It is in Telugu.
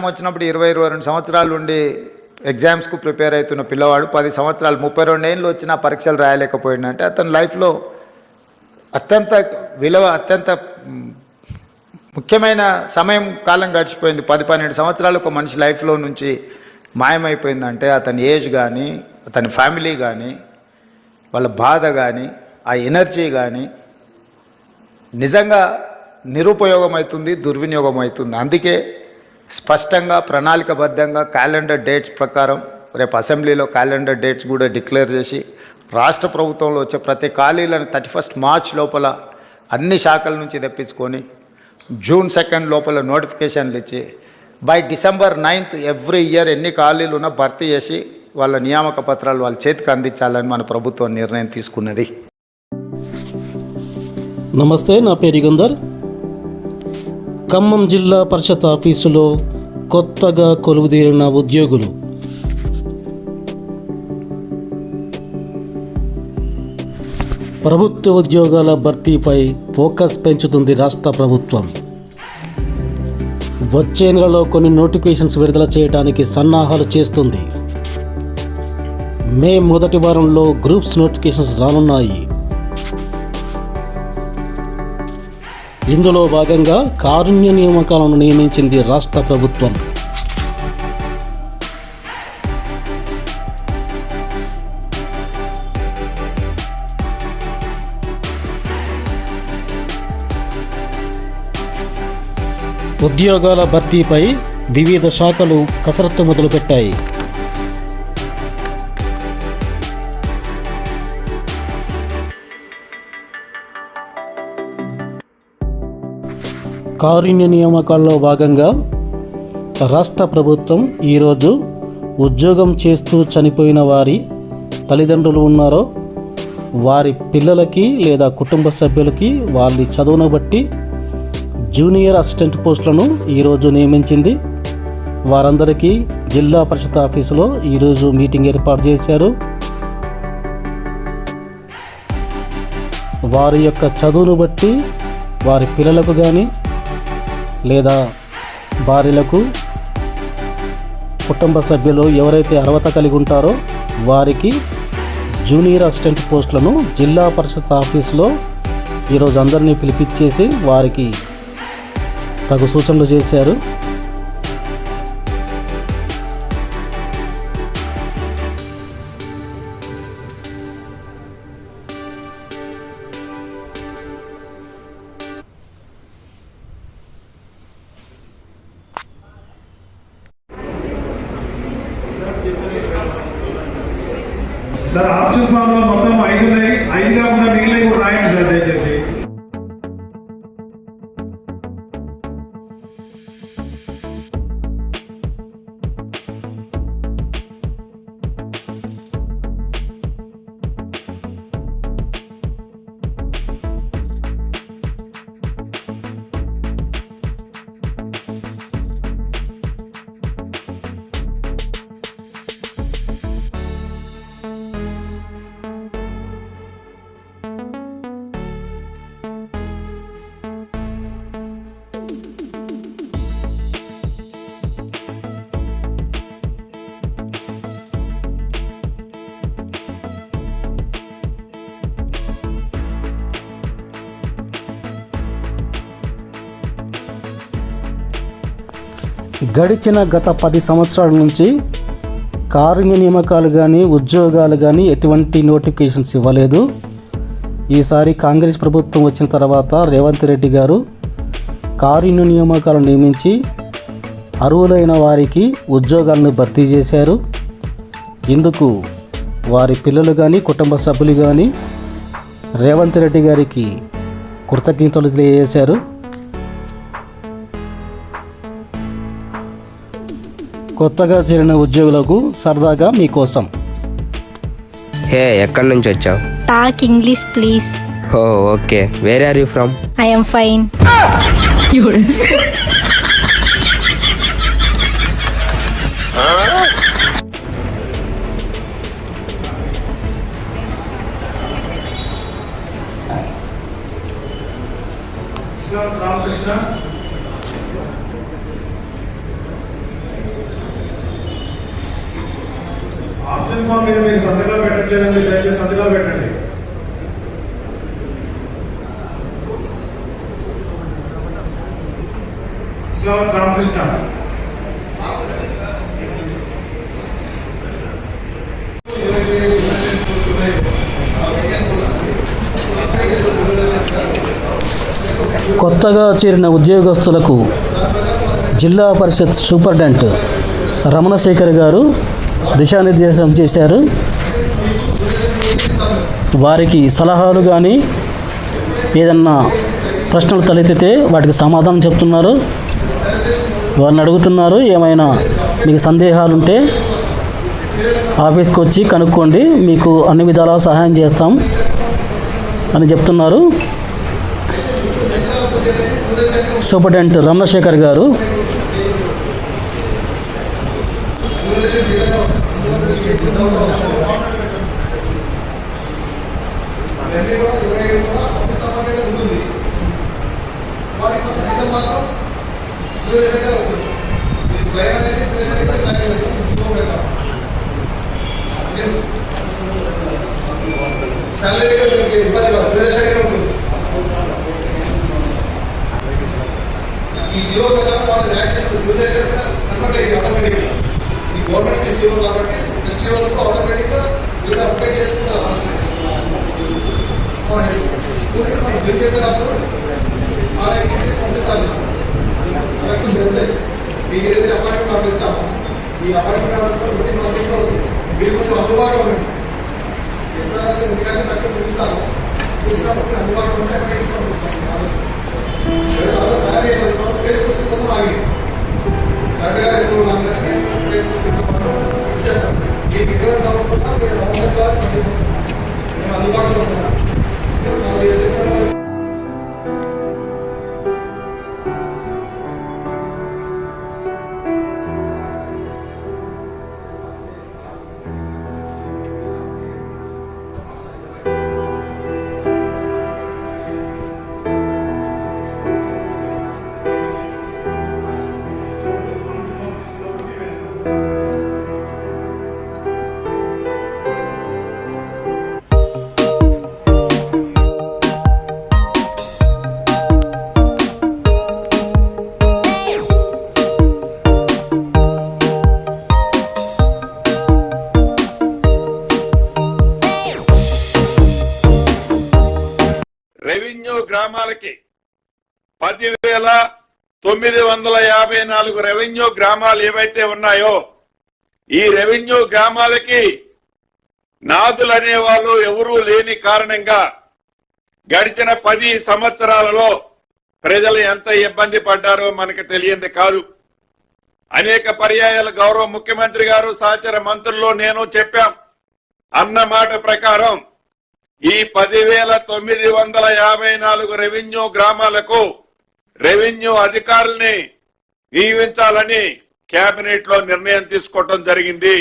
వచ్చినప్పుడు 22 సంవత్సరాలు ఉండి ఎగ్జామ్స్కు ప్రిపేర్ అవుతున్న పిల్లవాడు 10 సంవత్సరాలు 32 ఏళ్ళు వచ్చినా పరీక్షలు రాయలేకపోయిందంటే అతని లైఫ్లో అత్యంత ముఖ్యమైన సమయం కాలం గడిచిపోయింది. 10-12 సంవత్సరాలు ఒక మనిషి లైఫ్లో నుంచి మాయమైపోయిందంటే అతని ఏజ్ కానీ, అతని ఫ్యామిలీ కానీ, వాళ్ళ బాధ కానీ, ఆ ఎనర్జీ కానీ నిజంగా నిరుపయోగం అవుతుంది, దుర్వినియోగం అవుతుంది. అందుకే స్పష్టంగా ప్రణాళికబద్ధంగా క్యాలెండర్ డేట్స్ ప్రకారం రేపు అసెంబ్లీలో క్యాలెండర్ డేట్స్ కూడా డిక్లేర్ చేసి రాష్ట్ర ప్రభుత్వంలో వచ్చే ప్రతి ఖాళీలను 31 మార్చ్ లోపల అన్ని శాఖల నుంచి తెప్పించుకొని జూన్ 2 లోపల నోటిఫికేషన్లు ఇచ్చి బై డిసెంబర్ 9 ఎవ్రీ ఇయర్ ఎన్ని ఖాళీలు ఉన్నా భర్తీ చేసి వాళ్ళ నియామక పత్రాలు వాళ్ళ చేతికి అందించాలని మన ప్రభుత్వం నిర్ణయం తీసుకున్నది. నమస్తే, నా పేరు యుగంధర్. ఖమ్మం జిల్లా పరిషత్ ఆఫీసులో కొత్తగా కొలువుదీరిన ఉద్యోగులు. ప్రభుత్వ ఉద్యోగాల భర్తీపై ఫోకస్ పెంచుతుంది రాష్ట్ర ప్రభుత్వం. వచ్చే నెలలో కొన్ని నోటిఫికేషన్స్ విడుదల చేయడానికి సన్నాహాలు చేస్తుంది. మే మొదటి వారంలో గ్రూప్స్ నోటిఫికేషన్స్ రానున్నాయి. ఇందులో భాగంగా కారుణ్య నియామకాలను నియమించింది రాష్ట్ర ప్రభుత్వం. ఉద్యోగాల భర్తీపై వివిధ శాఖలు కసరత్తు మొదలుపెట్టాయి. కారుణ్య నియామకాల్లో భాగంగా రాష్ట్ర ప్రభుత్వం ఈరోజు ఉద్యోగం చేస్తూ చనిపోయిన వారి తల్లిదండ్రులు ఉన్నారో వారి పిల్లలకి లేదా కుటుంబ సభ్యులకి వాళ్ళ చదువును బట్టి జూనియర్ అసిస్టెంట్ పోస్టులను ఈరోజు నియమించింది. వారందరికీ జిల్లా పరిషత్ ఆఫీసులో ఈరోజు మీటింగ్ ఏర్పాటు చేశారు. వారి యొక్క చదువును బట్టి వారి పిల్లలకు కానీ లేదా భార్యలకు కుటుంబ సభ్యులు ఎవరైతే అర్హత కలిగి ఉంటారో వారికి జూనియర్ అసిస్టెంట్ పోస్టులను జిల్లా పరిషత్ ఆఫీసులో ఈరోజు అందరినీ పిలిపించేసి వారికి తగు సూచనలు చేశారు. సార్ ఆప్షన్ ఫామ్ లో మొత్తం 5 ఉన్నాయి. 5 కాకుండా మిగిలినవి కూడా రాయండి సార్ దయచేసి. గడిచిన గత 10 సంవత్సరాల నుంచి కారుణ్య నియామకాలు కానీ ఉద్యోగాలు కానీ ఎటువంటి నోటిఫికేషన్స్ ఇవ్వలేదు. ఈసారి కాంగ్రెస్ ప్రభుత్వం వచ్చిన తర్వాత రేవంత్ రెడ్డి గారు కారుణ్య నియామకాలు నియమించి అర్హులైన వారికి ఉద్యోగాలను భర్తీ చేశారు. ఇందుకు వారి పిల్లలు కానీ కుటుంబ సభ్యులు కానీ రేవంత్ రెడ్డి గారికి కృతజ్ఞతలు తెలియజేశారు. కొత్తగా చేరిన ఉద్యోగులకు సరదాగా మీకోసం. ఎక్కడి నుంచి వచ్చావు? Talk English please. Okay, where are you from? I am fine. Ramakrishna option form మీద మీరు సంతకాలు పెట్టట్లేదండి, దయచేసి సంతకాలు పెట్టండి. శ్రీరామ్ రామకృష్ణ. కొత్తగా చేరిన ఉద్యోగస్తులకు జిల్లా పరిషత్ సూపరింటెండెంట్ రమణశేఖర్ గారు దిశానిర్దేశం చేశారు. వారికి సలహాలు కానీ ఏదన్నా ప్రశ్నలు తలెత్తితే వాటికి సమాధానం చెప్తున్నారు. వాళ్ళని అడుగుతున్నారు, ఏమైనా మీకు సందేహాలు ఉంటే ఆఫీస్కి వచ్చి కనుక్కోండి, మీకు అన్ని విధాలా సహాయం చేస్తాం అని చెప్తున్నారు సూపరింటెండెంట్ రమణశేఖర్ గారు. ఈ జీవో ప్రకారం వాళ్ళు యాడ్ చేసిన డ్యూరేషన్ కన్వర్ట్ అయ్యి ఆటోమేటిక్గా ఈ గవర్నమెంట్ ఇచ్చే జీవో కాబట్టి ఫెస్టివల్స్ ఆటోమేటిక్గా వీళ్ళు అప్డేట్ చేసుకుంటారు. లాస్ట్ స్కూల్కి మనం బిల్ చేసేటప్పుడు ఆ యాక్టివిటీస్ పంపిస్తారు. మీకు ఏదైతే అపాయింట్మెంట్ పంపిస్తామో ఈ అపాయింట్మెంట్ పంపించుకుంటే ప్రతి మార్కెట్లో వస్తుంది. మీరు కొంచెం అందుబాటులో ఉండండి. ఎప్పుడైనా ఎందుకంటే అక్కడ పిలుస్తాను పిలిచినప్పుడు అందుబాటులో ఉంటే అక్కడ పంపిస్తాను. కోసం ఆగి కరెక్ట్గా ఎప్పుడు ఇచ్చేస్తాం. మీకు ఎటువంటి డౌట్ మేము అందుబాటులో ఉంటాము. చెప్పిన రెవెన్యూ గ్రామాలకి 10,954 రెవెన్యూ గ్రామాలు ఏవైతే ఉన్నాయో ఈ రెవెన్యూ గ్రామాలకి నాదులు అనేవాళ్ళు ఎవరూ లేని కారణంగా గడిచిన 10 సంవత్సరాలలో ప్రజలు ఎంత ఇబ్బంది పడ్డారో మనకు తెలియంది కాదు. అనేక పర్యాయాలు గౌరవ ముఖ్యమంత్రి గారు సహచర మంత్రుల్లో నేను చెప్పాం. అన్న మాట ప్రకారం ఈ 10,954 రెవెన్యూ గ్రామాలకు రెవెన్యూ అధికారుల్ని నియమించాలని కేబినెట్ లో నిర్ణయం తీసుకోవడం జరిగింది.